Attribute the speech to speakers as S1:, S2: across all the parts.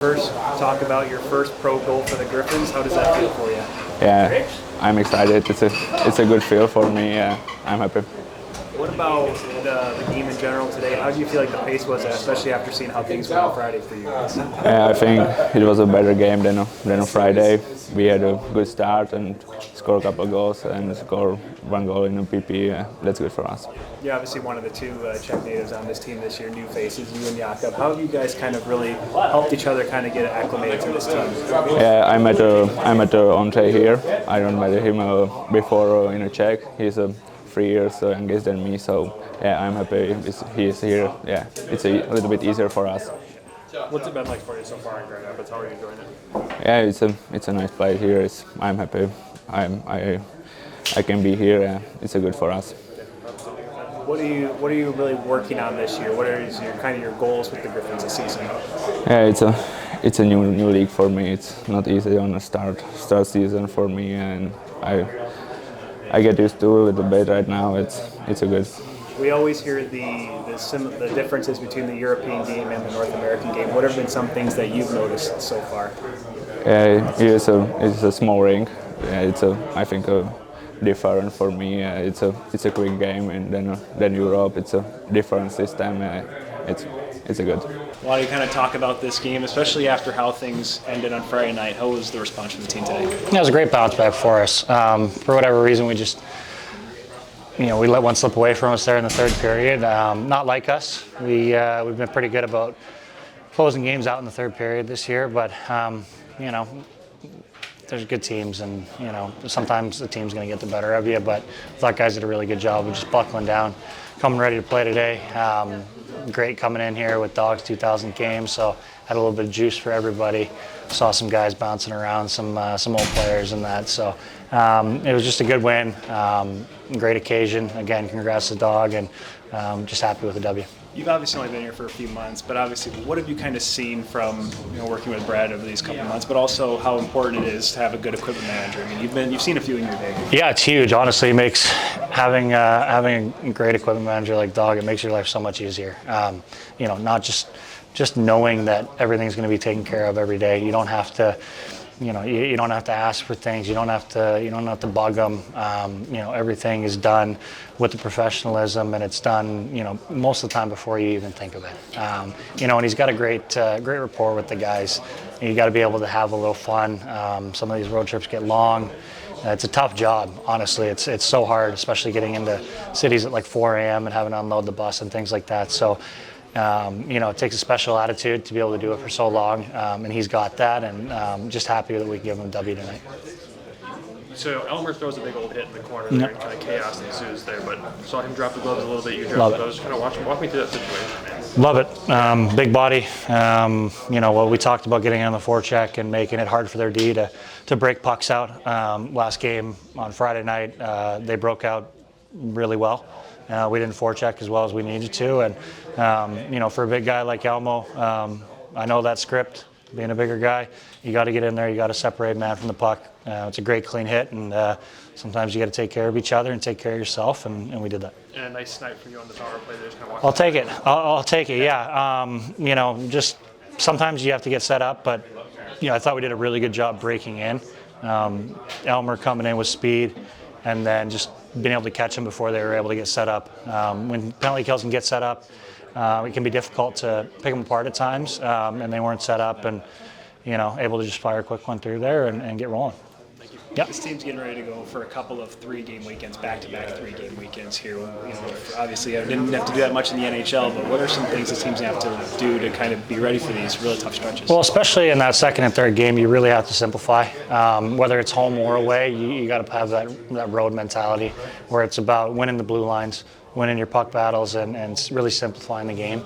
S1: First, talk about your first pro goal for the Griffins. How does that feel for you?
S2: Yeah, I'm excited. It's a good feel for me. Yeah, I'm happy.
S1: What about the game in general today? How do you feel like the pace was, especially after seeing how things went on Friday for you guys?
S2: Yeah, I think it was a better game than on Friday. We had a good start and scored a couple of goals and score one goal in a PP. Yeah, that's good for us.
S1: You're obviously one of the two Czech natives on this team this year, new faces, you and Jakob. How have you guys kind of really helped each other kind of get acclimated to this team?
S2: Yeah, I met Andre here. I don't met him before in a Czech. He's 3 years younger than me, so yeah, I'm happy he is here. Yeah, it's a little bit easier for us.
S1: What's it been like for you so far in Grand Rapids? How are you enjoying it?
S2: Yeah, it's a nice place here. I'm happy. I can be here. It's a good for us.
S1: What are you really working on this year? What are your goals with the Griffins this season?
S2: Yeah, it's a new league for me. It's not easy on a start season for me, and I get used to it a little bit right now. It's a good.
S1: We always hear the differences between the European game and the North American game. What have been some things that you've noticed so far?
S2: Yeah, it's a small rink. Yeah, I think different for me. It's a quick game, and then Europe. It's a different system. It's a good.
S1: Why do you kind of talk about this game, especially after how things ended on Friday night? How was the response from the team today?
S3: It was a great bounce back for us. For whatever reason, we just, we let one slip away from us there in the third period. Not like us. We've been pretty good about closing games out in the third period this year, but there's good teams, and sometimes the team's going to get the better of you. But I thought guys did a really good job of just buckling down, coming ready to play today. Great coming in here with Dogs 2000 games, so had a little bit of juice for everybody. Saw some guys bouncing around, some old players and that. So it was just a good win, great occasion. Again, congrats to Dog, and just happy with the W.
S1: You've obviously only been here for a few months, but obviously, what have you kind of seen from working with Brad over these couple of months? But also, how important it is to have a good equipment manager. I mean, you've seen a few in your day.
S3: Yeah, it's huge. Honestly, it makes having a great equipment manager like Dog. It makes your life so much easier. Not just knowing that everything's going to be taken care of every day. You don't have to. You don't have to ask for things. You don't have to bug them. Everything is done with the professionalism, and it's done, most of the time before you even think of it. And he's got a great rapport with the guys. You got to be able to have a little fun. Some of these road trips get long. It's a tough job, honestly. It's so hard, especially getting into cities at like 4 a.m. and having to unload the bus and things like that. So. It takes a special attitude to be able to do it for so long, and he's got that, and just happy that we can give him a W tonight.
S1: So Elmer throws a big old hit in the corner there, and kind of chaos ensues there, but saw him drop the gloves a little bit, you dropped the gloves. Kind of walk me through that situation, man.
S3: Love it. Big body. We talked about getting on the forecheck and making it hard for their D to break pucks out. Last game on Friday night, they broke out really well. We didn't forecheck as well as we needed to, and for a big guy like Elmo, I know that script. Being a bigger guy, you got to get in there. You got to separate man from the puck. It's a great clean hit, and sometimes you got to take care of each other and take care of yourself, and we did that.
S1: And a nice snipe for you on the power play. Just kind of
S3: I'll take it. I'll take it. Yeah. Just sometimes you have to get set up, but I thought we did a really good job breaking in. Elmer coming in with speed, and then just being able to catch them before they were able to get set up. When penalty kills can get set up, it can be difficult to pick them apart at times, and they weren't set up, and able to just fire a quick one through there and get rolling.
S1: Thank you.
S3: Yep.
S1: This team's getting ready to go for a couple of 3-game weekends, back-to-back 3-game weekends here. Obviously, I didn't have to do that much in the NHL, but what are some things the teams have to do to kind of be ready for these really tough stretches?
S3: Well, especially in that second and third game, you really have to simplify. Whether it's home or away, you got to have that road mentality where it's about winning the blue lines, winning your puck battles, and really simplifying the game.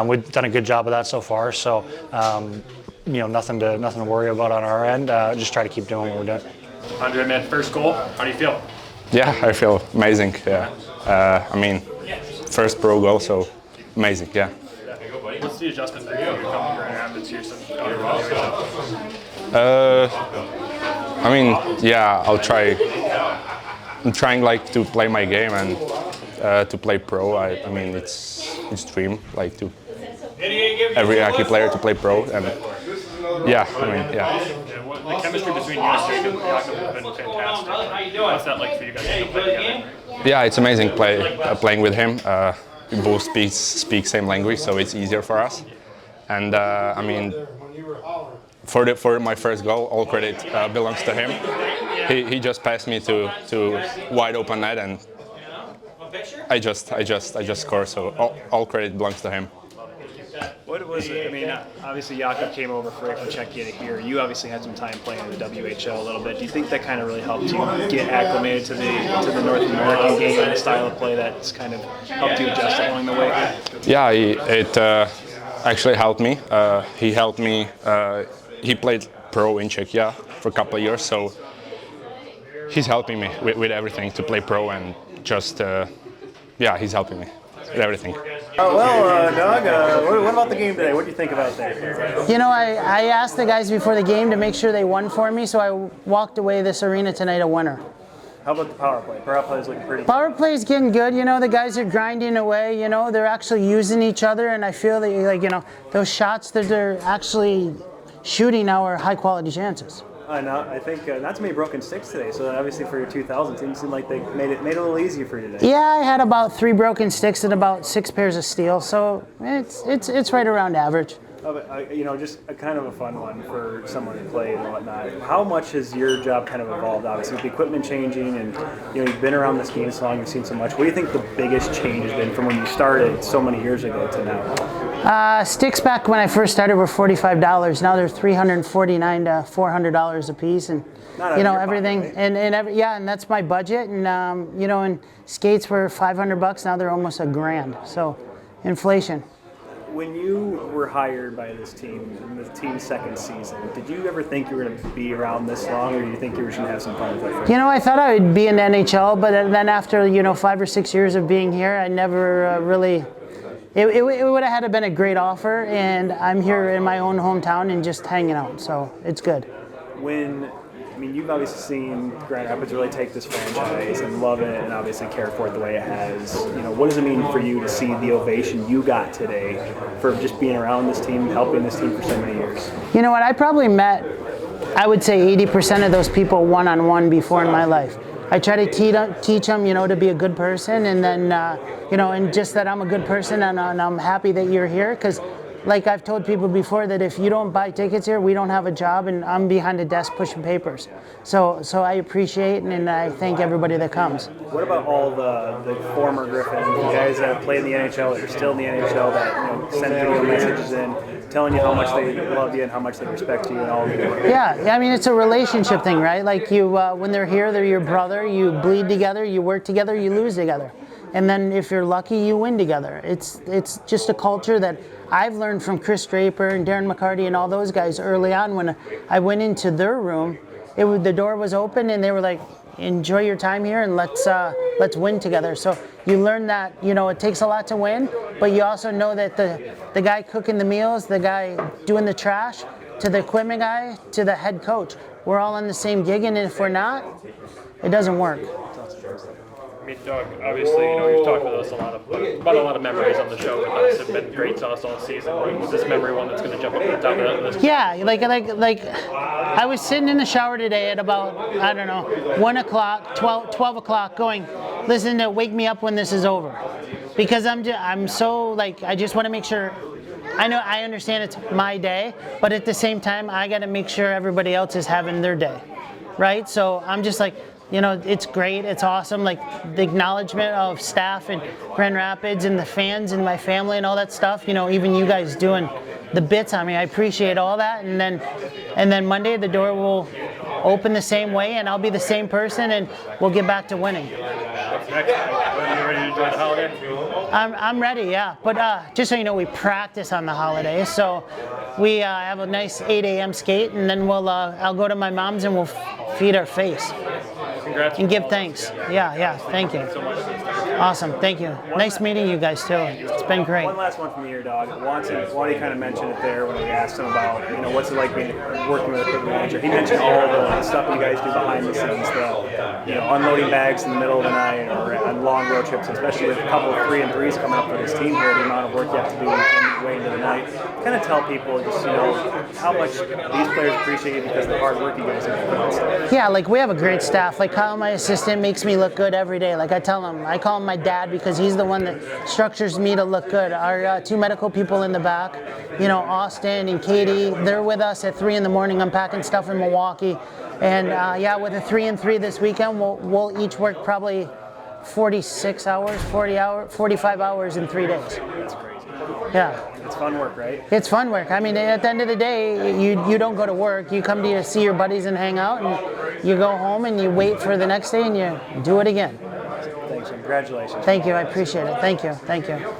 S3: We've done a good job of that so far, so nothing to worry about on our end. Just try to keep doing what we're doing.
S1: Andre, man, first goal, how do you feel?
S2: Yeah, I feel amazing. Yeah, first pro goal, so amazing. Yeah.
S1: What's the adjustment there? You're coming to Grand Rapids here,
S2: I'll try. I'm trying to play my game and to play pro. It's dream to every hockey player to play pro, and Yeah, I mean, yeah.
S1: The chemistry between you and Jacob has been fantastic. What's that like for you guys to play together?
S2: Yeah, it's amazing playing with him. We both speak same language, so it's easier for us. And I mean, for my first goal, all credit belongs to him. He just passed me to wide open net, and I just score. So all credit belongs to him.
S1: What was it? I mean, obviously Jakob came over for Czechia here. You obviously had some time playing in the WHL a little bit. Do you think that kind of really helped you get acclimated to the North American game and the style of play that's kind of helped you adjust along the way?
S2: Yeah, it actually helped me. He helped me. He played pro in Czechia for a couple of years, so he's helping me with everything to play pro, and just yeah, he's helping me with everything.
S1: Doug, what about the game today? What do you think about that?
S4: You know, I asked the guys before the game to make sure they won for me, so I walked away this arena tonight a winner.
S1: How about the power play? Power play is looking pretty good.
S4: Power play is getting good. You know, the guys are grinding away. You know, they're actually using each other, and I feel that, like, you know, those shots that they're actually shooting now are high quality chances.
S1: I think not too many broken sticks today, so obviously for your 2000 team, it seemed like they made it a little easier for you today.
S4: Yeah, I had about 3 broken sticks and about 6 pairs of steel, so it's right around average.
S1: You know, just a kind of a fun one for someone to play and whatnot. How much has your job kind of evolved, obviously, with the equipment changing, and you know, you've been around this game so long, you've seen so much. What do you think the biggest change has been from when you started so many years ago to now?
S4: Sticks back when I first started were $45. Now they're $349 to $400 a piece, and you know, everything, pocket, right? Yeah, and that's my budget. And you know, and skates were $500. Now they're almost $1,000. So, inflation.
S1: When you were hired by this team in the team's second season, did you ever think you were going to be around this long, or do you think you were just going to have some fun with it?
S4: You know, I thought I would be in the NHL, but then after, you know, 5 or 6 years of being here, I never really. It would have had to been a great offer, and I'm here in my own hometown and just hanging out, so it's good.
S1: I mean, you've obviously seen Grand Rapids really take this franchise and love it, and obviously care for it the way it has. You know, what does it mean for you to see the ovation you got today for just being around this team, helping this team for so many years?
S4: You know what? I probably met, I would say 80% of those people one-on-one before in my life. I try to teach them, you know, to be a good person, and then, you know, and just that I'm a good person, and I'm happy that you're here, because like I've told people before, that if you don't buy tickets here, we don't have a job, and I'm behind a desk pushing papers. So I appreciate and I thank everybody that comes.
S1: What about all the former Griffins, the guys that have played in the NHL, that are still in the NHL, that, you know, send video messages in, telling you how much they love you and how much they respect you and all of you?
S4: Yeah, I mean, it's a relationship thing, right? Like you, when they're here, they're your brother. You bleed together, you work together, you lose together. And then if you're lucky, you win together. It's just a culture that I've learned from Chris Draper and Darren McCarty and all those guys early on. When I went into their room, the door was open and they were like, enjoy your time here and let's win together. So you learn that, you know, it takes a lot to win, but you also know that the guy cooking the meals, the guy doing the trash, to the equipment guy, to the head coach, we're all on the same gig, and if we're not, it doesn't work.
S5: I mean, Doug, obviously, you know, you've talked with us about a lot of memories on the show with us. Have been great to us all season. Was this memory one that's going to jump up to the top of that list?
S4: Yeah, like I was sitting in the shower today at about, I don't know, 1 o'clock, 12 o'clock, going, listen to Wake Me Up When This Is Over. Because I'm so, like, I just want to make sure, I understand it's my day, but at the same time, I got to make sure everybody else is having their day, right? So I'm just like, you know, it's great, it's awesome, like the acknowledgement of staff in Grand Rapids and the fans and my family and all that stuff, you know, even you guys doing the bits on me, I appreciate all that. And then Monday the door will open the same way and I'll be the same person and we'll get back to winning.
S5: What's next? Are you ready to enjoy the holiday?
S4: I'm ready, yeah. But just so you know, we practice on the holidays, so we have a nice 8 a.m. skate, and then I'll go to my mom's and we'll feed our face.
S5: Congrats.
S4: And give thanks. Yeah, thank you. Awesome, thank you. Nice meeting you guys too. It's been great.
S1: One last one from me here, Dog. Wadi kind of mentioned it there when we asked him about, you know, what's it like working with a equipment manager. He mentioned all the stuff you guys do behind the scenes, you know, unloading bags in the middle of the night or on long road trips, especially with a couple of 3-and-3s coming up for this team here, the amount of work you have to do way into the night. Kind of tell people just, how much these players appreciate you because of the hard work you guys have put on stuff.
S4: Yeah, like we have a great staff. Like Kyle, my assistant, makes me look good every day. Like I call him my dad because he's the one that structures me to look good. Our 2 medical people in the back, Austin and Katie, they're with us at 3 in the morning unpacking stuff in Milwaukee. And with a 3-and-3 this weekend, we'll each work probably 46 hours, 45 hours in 3 days.
S1: That's crazy.
S4: Yeah.
S1: It's fun work, right?
S4: It's fun work. I mean, at the end of the day, you don't go to work. You come to see your buddies and hang out, and you go home and you wait for the next day and you do it again.
S1: Thanks, and congratulations.
S4: Thank you. I appreciate it. Thank you.